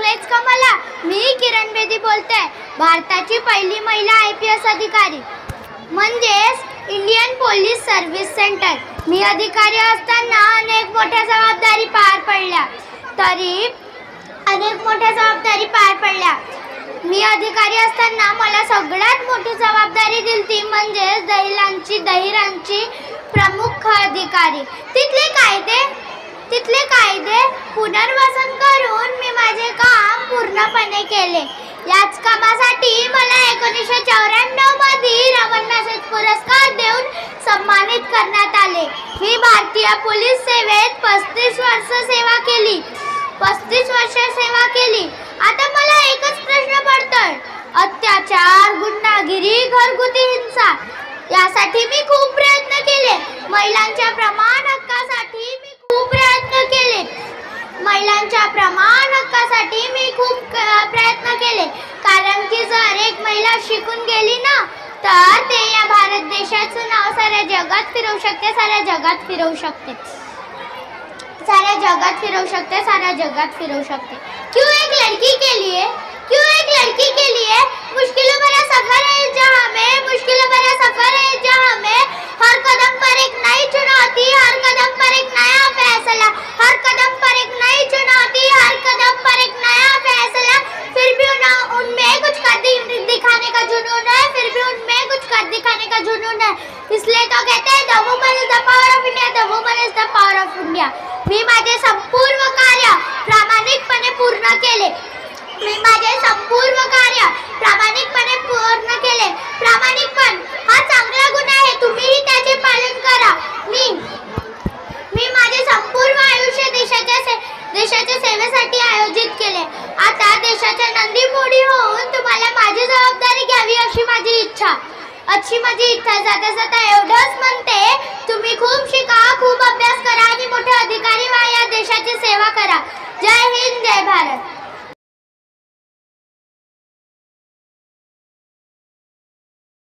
ओळखलेच का मला? मी किरण बेदी बोलते, भारताची पहिली महिला IPS अधिकारी, म्हणजेच इंडियन पोलीस सर्व्हिस सेंटर. मी अधिकारी असताना अनेक मोठ्या जबाबदारी पार पडल्या. मी अधिकारी असताना मला सगळ्यात मोठी जबाबदारी दिली म्हणजेच दहिरांची प्रमुख अधिकारी. तिथले कायदे पुनर्वसन करून मी माझे काम पूर्णपणे केले. याच कामासाठी मला 1994 मध्ये रमणदास पुरस्कार देऊन सन्मानित करण्यात आले. मी भारतीय पोलीस सेवेत 35 वर्ष सेवा केली. आता मला एकच प्रश्न पडतोय, अत्याचार, गुंडागिरी, घरगुती हिंसा यासाठी मी खूप प्रयत्न केले. महिलांच्या प्रमाण हक्कासाठी मी खूप प्रयत्न केले. कारण की जर एक महिला शिकून गेली ना, तर ते या भारत देशाचं नाव साऱ्या जगात फिरवू शकते. क्यों एक लड़की के लिए मुश्किलों भरा सफर है जहाँ में हर कदम पर एक नई चुनौती, हर कदम पर एक नया फैसला, फिर भी उनमें कुछ कर दिखाने का जुनून है. इसलिए तो कहते हैं the woman is the power of India. मी माझे संपूर्ण कार्य प्रामाणिकपणे पूर्ण केले. प्रामाणिकपण हा चांगला गुण आहे, तुम्हीही त्याचे पालन करा. मी माझे संपूर्ण आयुष्य देशाच्या सेवेसाठी आयोजित केले. आता देशाच्या नंदी मोडी होऊन तुम्हाला माझी जबाबदारी घ्यावी अशी माझी इच्छा. जाता एवढंच म्हणते,